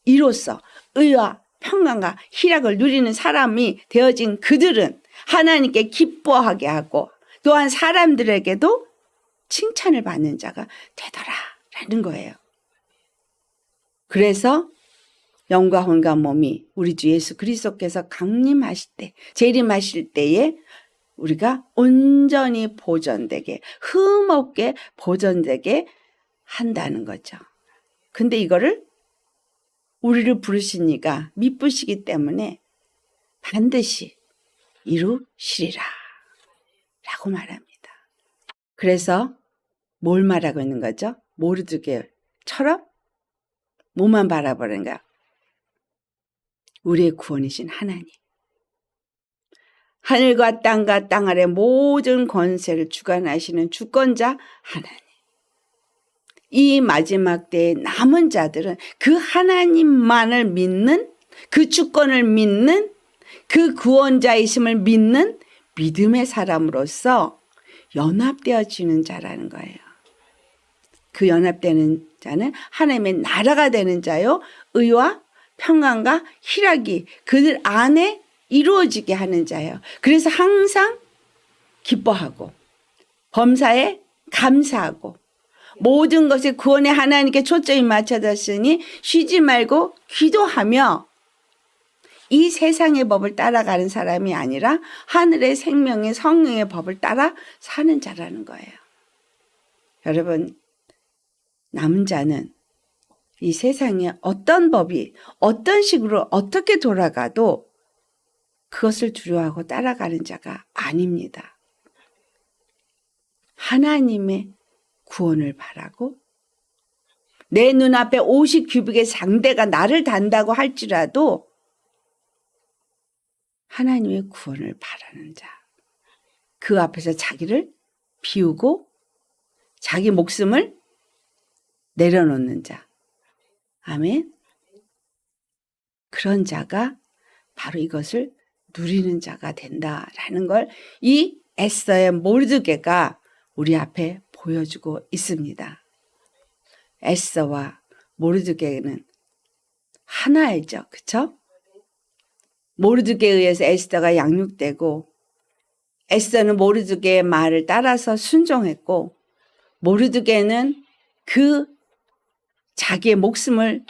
이로써 의와 평강과 희락을 누리는 사람이 되어진 그들은 하나님께 기뻐하게 하고 또한 사람들에게도 칭찬을 받는 자가 되더라라는 거예요. 그래서 영과 혼과 몸이 우리 주 예수 그리스도께서 강림하실 때, 재림하실 때에 우리가 온전히 보존되게, 흠없게 보존되게 한다는 거죠. 근데 이거를 우리를 부르시니까 미쁘시기 때문에 반드시 이루시리라 라고 말합니다. 그래서 뭘 말하고 있는 거죠? 모르드게처럼 뭐만 바라보는가? 우리의 구원이신 하나님. 하늘과 땅과 땅 아래 모든 권세를 주관하시는 주권자 하나님. 이 마지막 때에 남은 자들은 그 하나님만을 믿는, 그 주권을 믿는, 그 구원자이심을 믿는 믿음의 사람으로서 연합되어지는 자라는 거예요. 그 연합되는 자는 하나님의 나라가 되는 자요, 의와 평강과 희락이 그들 안에 이루어지게 하는 자예요. 그래서 항상 기뻐하고 범사에 감사하고 모든 것에 구원의 하나님께 초점이 맞춰졌으니 쉬지 말고 기도하며 이 세상의 법을 따라가는 사람이 아니라 하늘의 생명의 성령의 법을 따라 사는 자라는 거예요. 여러분, 남은 자는 이 세상에 어떤 법이 어떤 식으로 어떻게 돌아가도 그것을 두려워하고 따라가는 자가 아닙니다. 하나님의 구원을 바라고 내 눈앞에 50규빅의 장대가 나를 단다고 할지라도 하나님의 구원을 바라는 자, 그 앞에서 자기를 비우고 자기 목숨을 내려놓는 자, 아멘. 그런 자가 바로 이것을 누리는 자가 된다라는 걸 이 에스더의 모르드게가 우리 앞에 보여주고 있습니다. 에스더와 모르드게는 하나이죠, 그렇죠? 모르드게에 의해서 에스더가 양육되고 에스더는 모르드게의 말을 따라서 순종했고 모르드게는 그 자기의 목숨을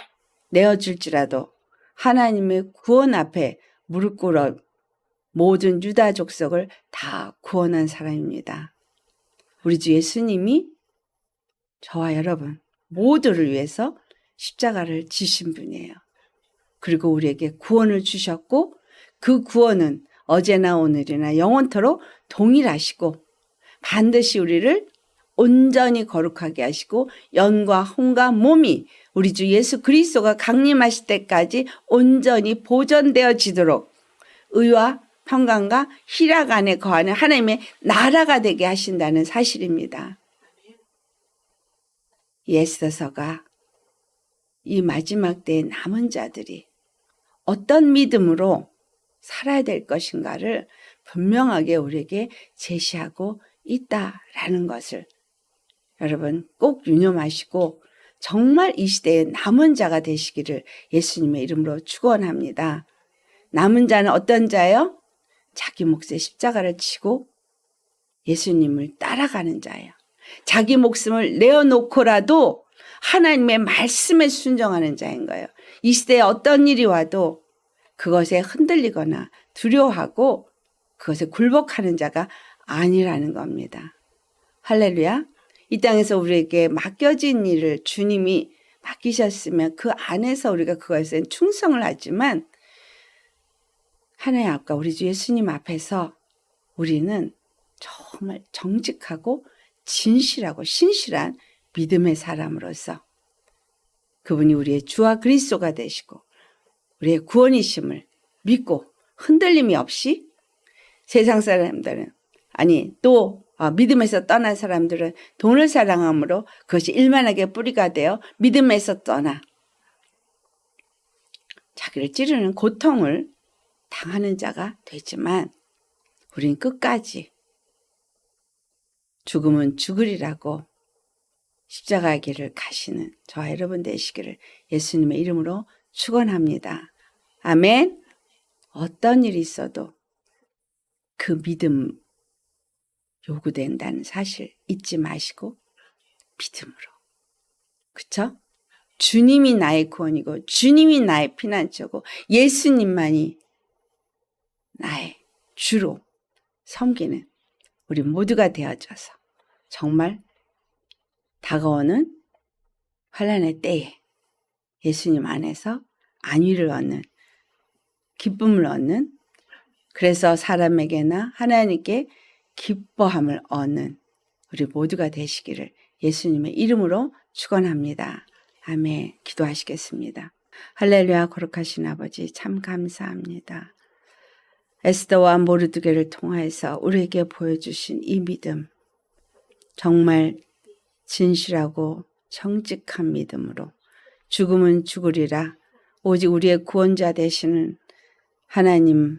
내어줄지라도 하나님의 구원 앞에 무릎 꿇어 모든 유다 족속을 다 구원한 사람입니다. 우리 주 예수님이 저와 여러분 모두를 위해서 십자가를 지신 분이에요. 그리고 우리에게 구원을 주셨고 그 구원은 어제나 오늘이나 영원토록 동일하시고 반드시 우리를 온전히 거룩하게 하시고 영과 혼과 몸이 우리 주 예수 그리스도가 강림하실 때까지 온전히 보존되어지도록 의와 평강과 희락 안에 거하는 하나님의 나라가 되게 하신다는 사실입니다. 이 에스더서가 이 마지막 때의 남은 자들이 어떤 믿음으로 살아야 될 것인가를 분명하게 우리에게 제시하고 있다라는 것을 여러분 꼭 유념하시고 정말 이 시대의 남은 자가 되시기를 예수님의 이름으로 축원합니다. 남은 자는 어떤 자예요? 자기 몫의 십자가를 지고 예수님을 따라가는 자예요. 자기 목숨을 내어놓고라도 하나님의 말씀에 순종하는 자인 거예요. 이 시대에 어떤 일이 와도 그것에 흔들리거나 두려워하고 그것에 굴복하는 자가 아니라는 겁니다. 할렐루야. 이 땅에서 우리에게 맡겨진 일을 주님이 맡기셨으면 그 안에서 우리가 그것에 충성을 하지만 하나님 앞과 우리 주 예수님 앞에서 우리는 정말 정직하고 진실하고 신실한 믿음의 사람으로서 그분이 우리의 주와 그리스도가 되시고 우리의 구원이심을 믿고 흔들림이 없이 세상 사람들은 아니 또 믿음에서 떠난 사람들은 돈을 사랑함으로 그것이 일만하게 뿌리가 되어 믿음에서 떠나 자기를 찌르는 고통을 당하는 자가 되지만 우린 끝까지 죽음은 죽으리라고 십자가의 길을 가시는 저와 여러분 되시기를 예수님의 이름으로 축원합니다. 아멘. 어떤 일이 있어도 그 믿음 요구된다는 사실 잊지 마시고 믿음으로. 그쵸? 주님이 나의 구원이고 주님이 나의 피난처고 예수님만이 나의 주로 섬기는 우리 모두가 되어져서 정말 다가오는 환난의 때에 예수님 안에서 안위를 얻는 기쁨을 얻는 그래서 사람에게나 하나님께 기뻐함을 얻는 우리 모두가 되시기를 예수님의 이름으로 축원합니다. 아멘. 기도하시겠습니다. 할렐루야. 거룩하신 아버지 참 감사합니다. 에스더와 모르드게를 통하여서 우리에게 보여주신 이 믿음 정말 진실하고 정직한 믿음으로 죽음은 죽으리라 오직 우리의 구원자 되시는 하나님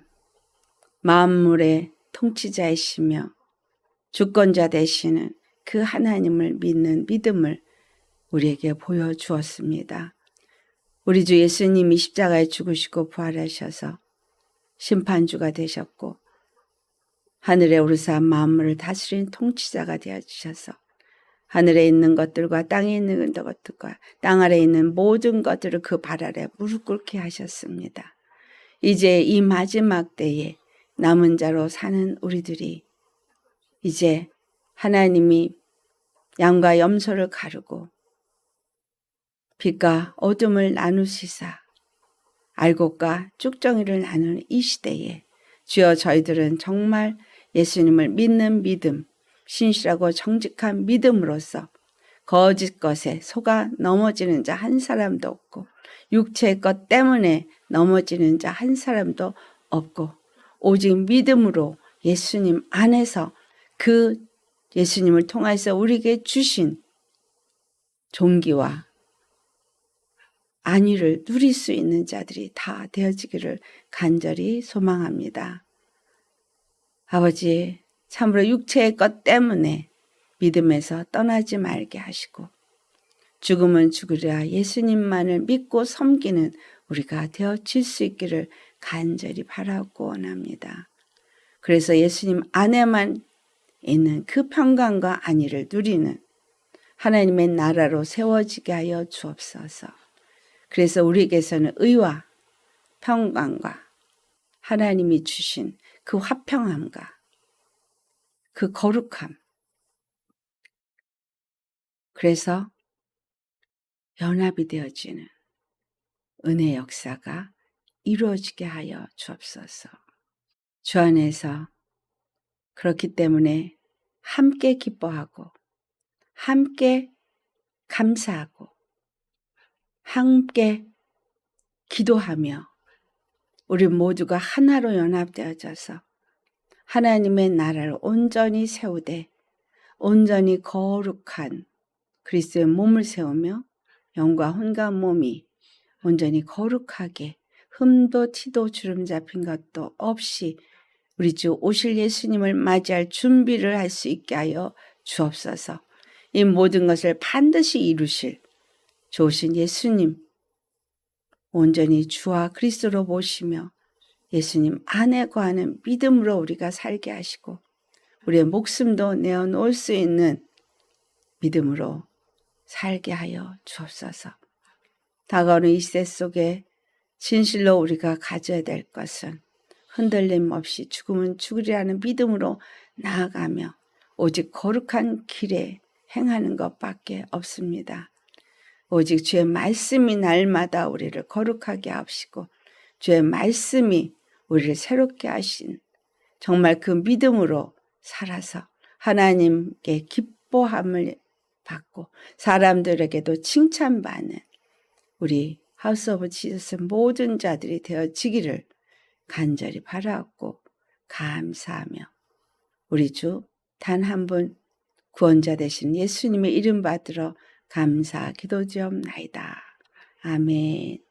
만물의 통치자이시며 주권자 되시는 그 하나님을 믿는 믿음을 우리에게 보여주었습니다. 우리 주 예수님이 십자가에 죽으시고 부활하셔서 심판주가 되셨고 하늘에 오르사 만물을 다스리는 통치자가 되어주셔서 하늘에 있는 것들과 땅에 있는 것들과 땅 아래에 있는 모든 것들을 그 발 아래 무릎 꿇게 하셨습니다. 이제 이 마지막 때에 남은 자로 사는 우리들이 이제 하나님이 양과 염소를 가르고 빛과 어둠을 나누시사 알곡과 쭉정이를 나누는 이 시대에 주여 저희들은 정말 예수님을 믿는 믿음, 신실하고 정직한 믿음으로써 거짓 것에 속아 넘어지는 자 한 사람도 없고 육체의 것 때문에 넘어지는 자 한 사람도 없고 오직 믿음으로 예수님 안에서 그 예수님을 통해서 우리에게 주신 종기와 안위를 누릴 수 있는 자들이 다 되어지기를 간절히 소망합니다. 아버지, 참으로 육체의 것 때문에 믿음에서 떠나지 말게 하시고 죽음은 죽으리라 예수님만을 믿고 섬기는 우리가 되어질 수 있기를 간절히 바라고 원합니다. 그래서 예수님 안에만 있는 그 평강과 안위를 누리는 하나님의 나라로 세워지게 하여 주옵소서. 그래서 우리에게서는 의와 평강과 하나님이 주신 그 화평함과 그 거룩함 그래서 연합이 되어지는 은혜 역사가 이루어지게 하여 주옵소서. 주 안에서 그렇기 때문에 함께 기뻐하고 함께 감사하고 함께 기도하며 우리 모두가 하나로 연합되어져서 하나님의 나라를 온전히 세우되 온전히 거룩한 그리스도의 몸을 세우며 영과 혼과 몸이 온전히 거룩하게 흠도 티도 주름 잡힌 것도 없이 우리 주 오실 예수님을 맞이할 준비를 할 수 있게 하여 주옵소서. 이 모든 것을 반드시 이루실 좋으신 예수님 온전히 주와 그리스도로 모시며 예수님 안에 거하는 믿음으로 우리가 살게 하시고 우리의 목숨도 내어놓을 수 있는 믿음으로 살게 하여 주옵소서. 다가오는 이 시대 속에 진실로 우리가 가져야 될 것은 흔들림 없이 죽으면 죽으리라는 믿음으로 나아가며 오직 거룩한 길에 행하는 것밖에 없습니다. 오직 주의 말씀이 날마다 우리를 거룩하게 하시고 주의 말씀이 우리를 새롭게 하신 정말 그 믿음으로 살아서 하나님께 기뻐함을 받고 사람들에게도 칭찬받는 우리 하우스 오브 지저스 모든 자들이 되어지기를 간절히 바라옵고 감사하며 우리 주 단 한 분 구원자 되신 예수님의 이름 받들어 감사 기도드리옵나이다. 아멘.